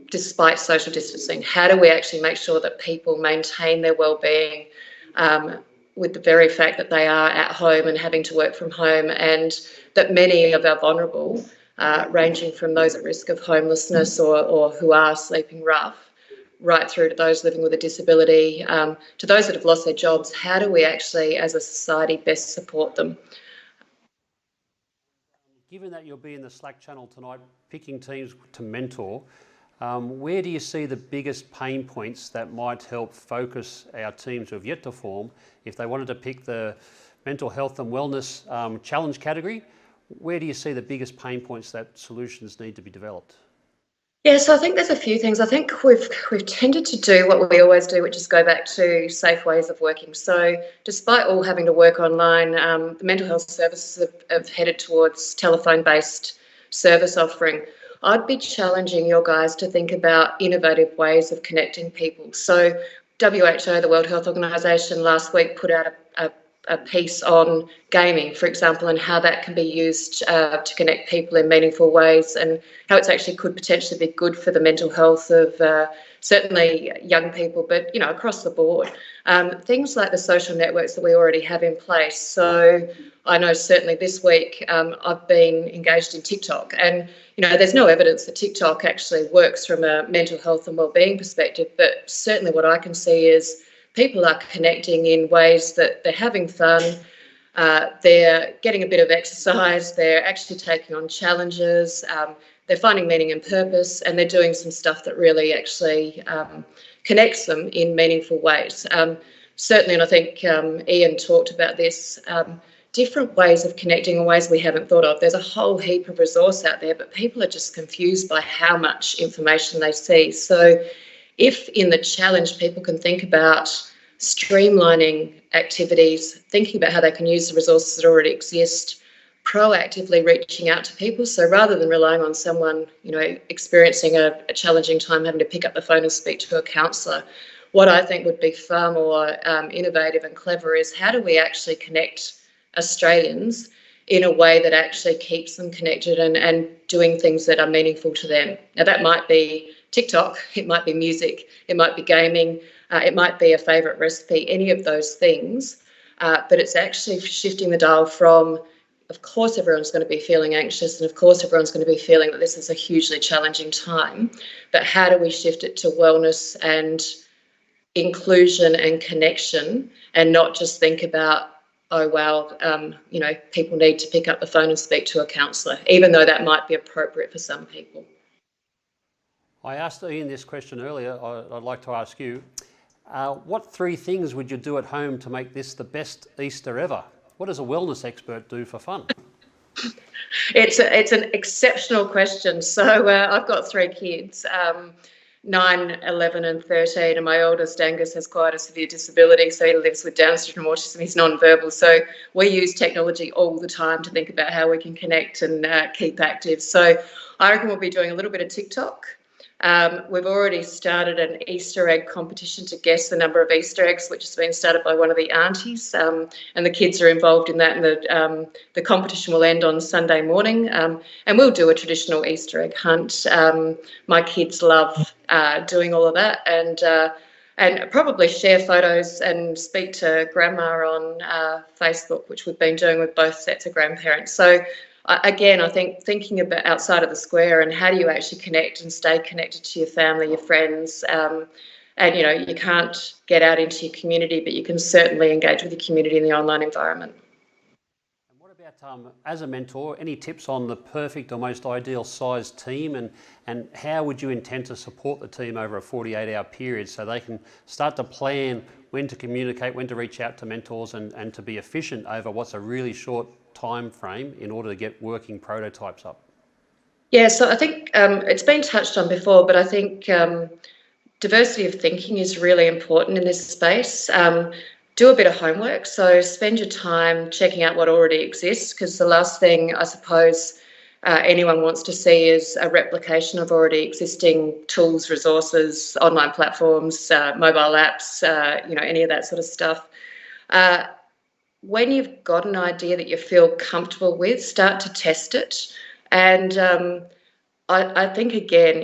despite social distancing? How do we actually make sure that people maintain their well-being with the very fact that they are at home and having to work from home, and that many of our vulnerable, ranging from those at risk of homelessness or who are sleeping rough, right through to those living with a disability, to those that have lost their jobs, how do we actually, as a society, best support them? Given that you'll be in the Slack channel tonight, picking teams to mentor, where do you see the biggest pain points that might help focus our teams who have yet to form? If they wanted to pick the mental health and wellness challenge category, where do you see the biggest pain points that solutions need to be developed? Yeah, so I think there's a few things. I think we've tended to do what we always do, which is go back to safe ways of working. So despite all having to work online, the mental health services have headed towards telephone-based service offering. I'd be challenging your guys to think about innovative ways of connecting people. So WHO, the World Health Organization, last week put out a piece on gaming, for example, and how that can be used to connect people in meaningful ways, and how it's actually could potentially be good for the mental health of certainly young people, but across the board. Things like the social networks that we already have in place. So I know certainly this week I've been engaged in TikTok, and there's no evidence that TikTok actually works from a mental health and wellbeing perspective, but certainly what I can see is people are connecting in ways that they're having fun, they're getting a bit of exercise, they're actually taking on challenges, they're finding meaning and purpose, and they're doing some stuff that really actually connects them in meaningful ways. Certainly, and I think Ian talked about this, different ways of connecting in ways we haven't thought of. There's a whole heap of resource out there, but people are just confused by how much information they see. So if in the challenge people can think about streamlining activities, thinking about how they can use the resources that already exist, proactively reaching out to people. So rather than relying on someone, experiencing a challenging time, having to pick up the phone and speak to a counsellor, what I think would be far more innovative and clever is how do we actually connect Australians in a way that actually keeps them connected and doing things that are meaningful to them. Now that might be TikTok, it might be music, it might be gaming, it might be a favourite recipe, any of those things, but it's actually shifting the dial from, of course everyone's going to be feeling anxious and of course everyone's going to be feeling that this is a hugely challenging time, but how do we shift it to wellness and inclusion and connection and not just think about, oh, well, people need to pick up the phone and speak to a counsellor, even though that might be appropriate for some people. I asked Ian this question earlier. I'd like to ask you, what 3 things would you do at home to make this the best Easter ever? What does a wellness expert do for fun? It's an exceptional question. So I've got 3 kids, 9, 11 and 13, and my oldest Angus has quite a severe disability, so he lives with Down syndrome, autism, he's non-verbal, so we use technology all the time to think about how we can connect and keep active. So I reckon we'll be doing a little bit of TikTok. We've already started an Easter egg competition to guess the number of Easter eggs, which has been started by one of the aunties, and the kids are involved in that, and the competition will end on Sunday morning, and we'll do a traditional Easter egg hunt. My kids love doing all of that, and probably share photos and speak to grandma on Facebook, which we've been doing with both sets of grandparents. So again, I think thinking about outside of the square and how do you actually connect and stay connected to your family, your friends, and you can't get out into your community, but you can certainly engage with your community in the online environment. And what about, as a mentor, any tips on the perfect or most ideal sized team, and how would you intend to support the team over a 48-hour period so they can start to plan when to communicate, when to reach out to mentors, and to be efficient over what's a really short time frame in order to get working prototypes up? Yeah, so I think it's been touched on before, but I think diversity of thinking is really important in this space. Do a bit of homework, so spend your time checking out what already exists, because the last thing I suppose anyone wants to see is a replication of already existing tools, resources, online platforms, mobile apps, any of that sort of stuff. When you've got an idea that you feel comfortable with, start to test it. And I think, again,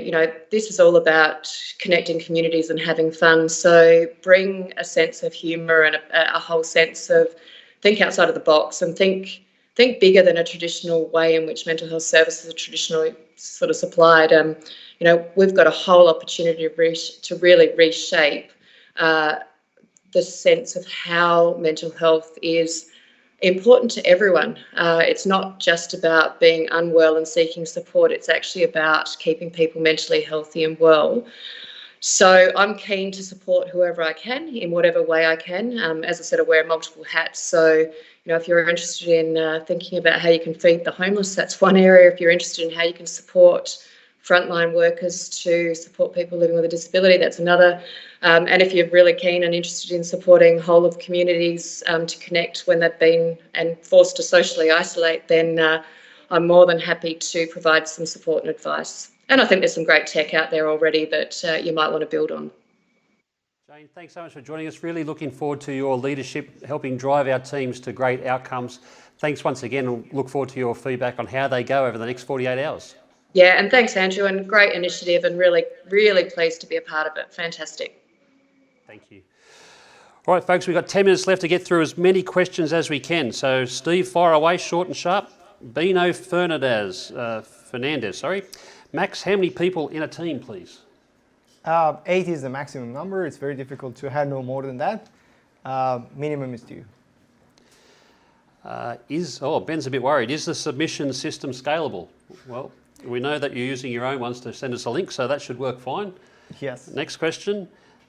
this is all about connecting communities and having fun. So bring a sense of humour and a whole sense of think outside of the box and think bigger than a traditional way in which mental health services are traditionally sort of supplied. We've got a whole opportunity to really reshape the sense of how mental health is important to everyone. It's not just about being unwell and seeking support, it's actually about keeping people mentally healthy and well. So I'm keen to support whoever I can in whatever way I can. As I said, I wear multiple hats. So, if you're interested in thinking about how you can feed the homeless, that's one area. If you're interested in how you can support frontline workers to support people living with a disability, that's another. And if you're really keen and interested in supporting whole of communities to connect when they've been and forced to socially isolate, then I'm more than happy to provide some support and advice. And I think there's some great tech out there already that you might want to build on. Jane, thanks so much for joining us. Really looking forward to your leadership, helping drive our teams to great outcomes. Thanks once again, and look forward to your feedback on how they go over the next 48 hours. Yeah, and thanks, Andrew, and great initiative, and really, really pleased to be a part of it. Fantastic. Thank you. All right, folks, we've got 10 minutes left to get through as many questions as we can. So, Steve, fire away, short and sharp. Bino Fernandez. Max, how many people in a team, please? 8 is the maximum number. It's very difficult to handle more than that. Minimum is 2. Ben's a bit worried. Is the submission system scalable? Well, we know that you're using your own ones to send us a link, so that should work fine. Yes. Next question.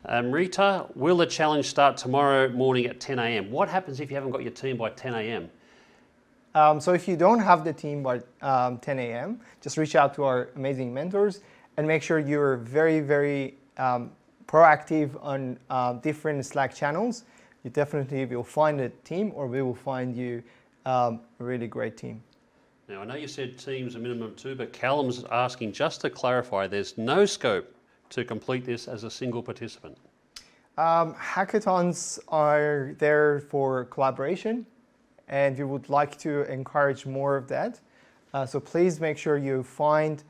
Rita, will the challenge start tomorrow morning at 10 a.m.? What happens if you haven't got your team by 10 a.m.? So if you don't have the team by 10 a.m., just reach out to our amazing mentors and make sure you're very, very proactive on different Slack channels. You definitely will find a team, or we will find you a really great team. Now, I know you said teams a minimum of 2, but Callum's asking, just to clarify, there's no scope to complete this as a single participant. Hackathons are there for collaboration, and we would like to encourage more of that. So please make sure you find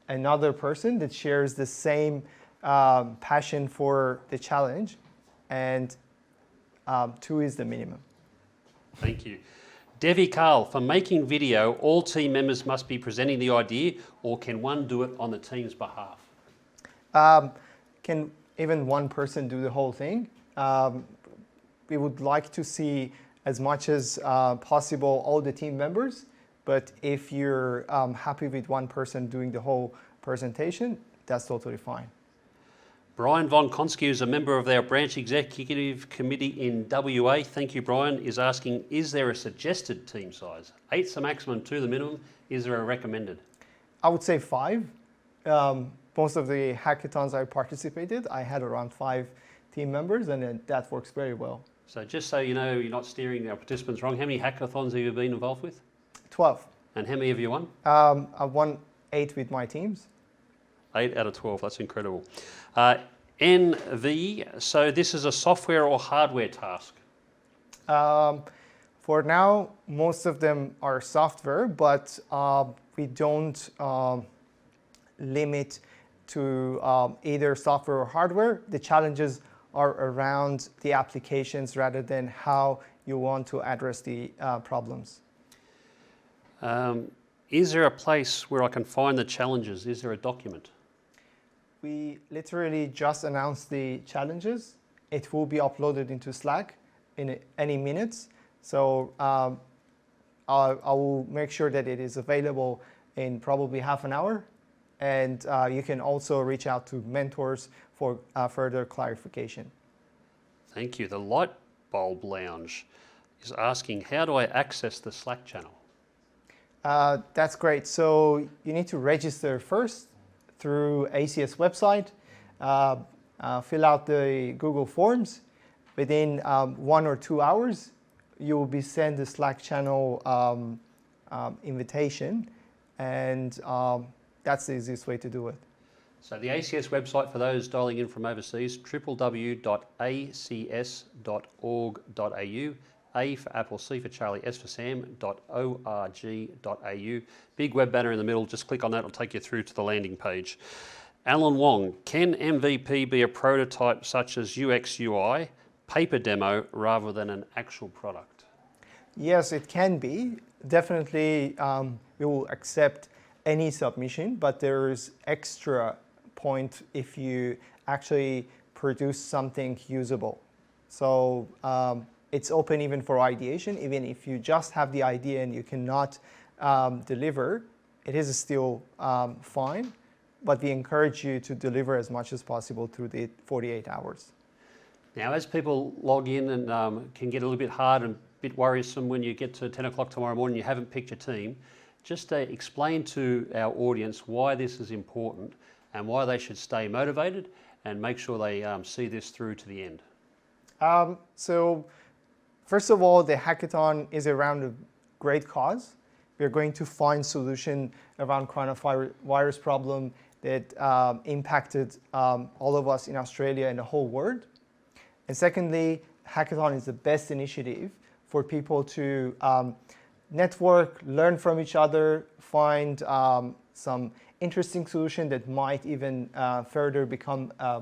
another person that shares the same passion for the challenge, and 2 is the minimum. Thank you. Devi Carl, for making video, all team members must be presenting the idea, or can one do it on the team's behalf? Can even one person do the whole thing? We would like to see as much as possible all the team members, but if you're happy with one person doing the whole presentation, that's totally fine. Brian Von Konsky, who's a member of our branch executive committee in WA, thank you Brian, is asking, is there a suggested team size? 8's the maximum, 2 the minimum. Is there a recommended? I would say 5. Most of the hackathons I participated, I had around 5 team members, and that works very well. So just so you know, you're not steering our participants wrong, how many hackathons have you been involved with? 12. And how many have you won? I've won 8 with my teams. 8 out of 12, that's incredible. NV, so this is a software or hardware task? For now, most of them are software, but we don't limit to either software or hardware. The challenges are around the applications rather than how you want to address the problems. Is there a place where I can find the challenges? Is there a document? We literally just announced the challenges. It will be uploaded into Slack in any minutes. So I will make sure that it is available in probably half an hour. And you can also reach out to mentors for further clarification. Thank you. The Light Bulb Lounge is asking, how do I access the Slack channel? That's great. So you need to register first through ACS website, fill out the Google Forms. Within 1 or 2 hours, you will be sent the Slack channel invitation, and that's the easiest way to do it. So the ACS website for those dialing in from overseas, www.acs.org.au, A for Apple, C for Charlie, S for Sam, .org.au. Big web banner in the middle, just click on that, it'll take you through to the landing page. Alan Wong, can MVP be a prototype such as UX UI, paper demo, rather than an actual product? Yes, it can be. Definitely, we will accept any submission, but there's extra point if you actually produce something usable. So it's open even for ideation. Even if you just have the idea and you cannot deliver, it is still fine. But we encourage you to deliver as much as possible through the 48 hours. Now, as people log in and can get a little bit hard and a bit worrisome when you get to 10 o'clock tomorrow morning, you haven't picked your team, just explain to our audience why this is important and why they should stay motivated and make sure they see this through to the end. So first of all, the hackathon is around a great cause. We're going to find solution around coronavirus problem that impacted all of us in Australia and the whole world. And secondly, hackathon is the best initiative for people to network, learn from each other, find some interesting solution that might even further become a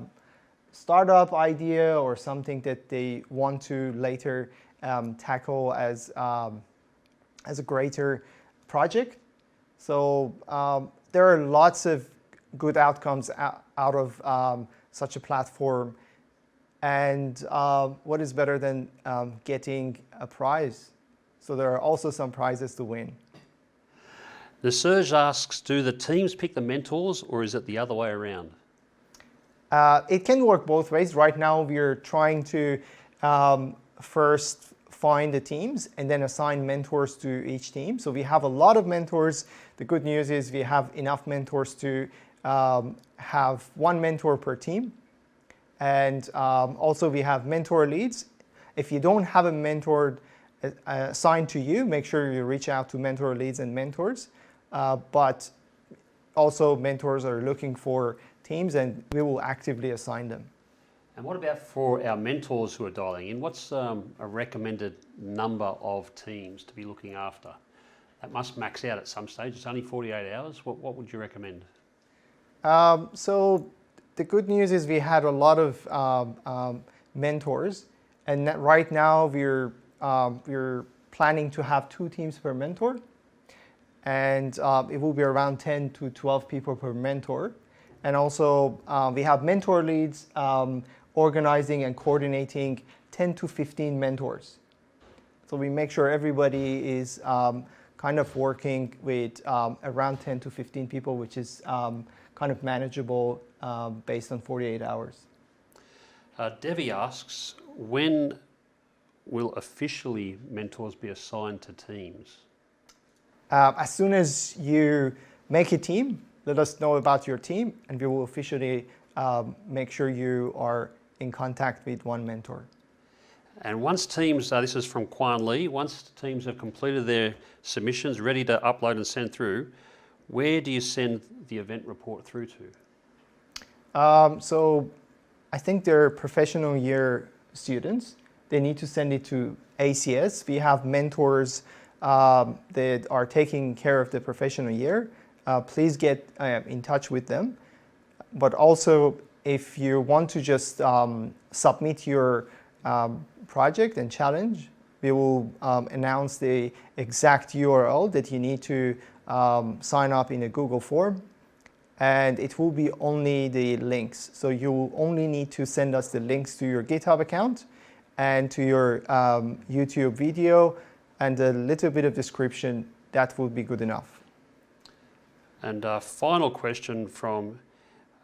startup idea or something that they want to later tackle as a greater project. So there are lots of good outcomes out of such a platform. And what is better than getting a prize? So there are also some prizes to win. The Serge asks, do the teams pick the mentors or is it the other way around? It can work both ways. Right now, we're trying to first find the teams and then assign mentors to each team. So we have a lot of mentors. The good news is we have enough mentors to have one mentor per team. And also we have mentor leads. If you don't have a mentor assigned to you, make sure you reach out to mentor leads and mentors. But also mentors are looking for teams and we will actively assign them. And what about for our mentors who are dialing in? What's a recommended number of teams to be looking after? That must max out at some stage. It's only 48 hours. What would you recommend? So the good news is we had a lot of mentors, and right now we're planning to have 2 teams per mentor, and it will be around 10 to 12 people per mentor. And also we have mentor leads organizing and coordinating 10 to 15 mentors. So we make sure everybody is kind of working with around 10 to 15 people, which is kind of manageable based on 48 hours. Devi asks, when will officially mentors be assigned to teams? As soon as you make a team, let us know about your team and we will officially make sure you are in contact with one mentor. And once teams, this is from Kwan Lee, once teams have completed their submissions, ready to upload and send through, where do you send the event report through to? So I think they're professional year students. They need to send it to ACS. We have mentors that are taking care of the professional year. Please get in touch with them. But also, if you want to just submit your project and challenge, we will announce the exact URL that you need to sign up in a Google form. And it will be only the links. So you will only need to send us the links to your GitHub account and to your YouTube video and a little bit of description. That will be good enough. And final question from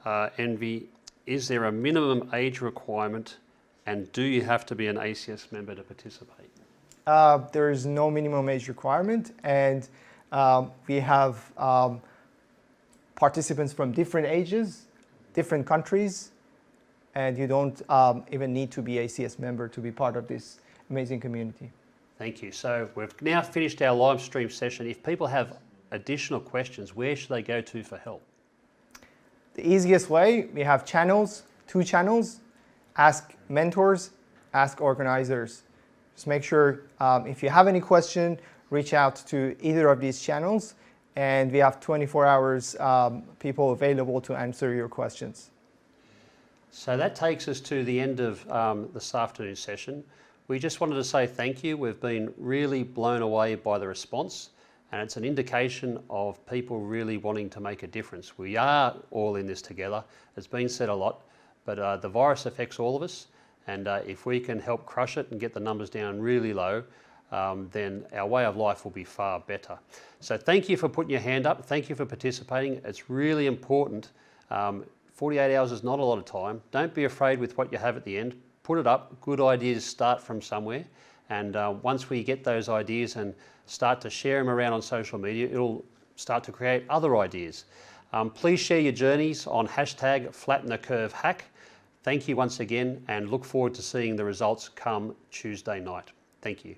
Envy, is there a minimum age requirement and do you have to be an ACS member to participate? There is no minimum age requirement, and we have participants from different ages, different countries, and you don't even need to be ACS member to be part of this amazing community. Thank you. So we've now finished our live stream session. If people have additional questions, where should they go to for help? The easiest way, we have channels, 2 channels, Ask Mentors, Ask Organizers. Just make sure if you have any question, reach out to either of these channels, and we have 24 hours people available to answer your questions. So that takes us to the end of this afternoon's session. We just wanted to say thank you. We've been really blown away by the response, and it's an indication of people really wanting to make a difference. We are all in this together. It's been said a lot, but the virus affects all of us, and if we can help crush it and get the numbers down really low, then our way of life will be far better. So thank you for putting your hand up. Thank you for participating. It's really important. 48 hours is not a lot of time. Don't be afraid with what you have at the end. Put it up. Good ideas start from somewhere. And once we get those ideas and start to share them around on social media, it'll start to create other ideas. Please share your journeys on hashtag Flatten the Curve Hack. Thank you once again, and look forward to seeing the results come Tuesday night. Thank you.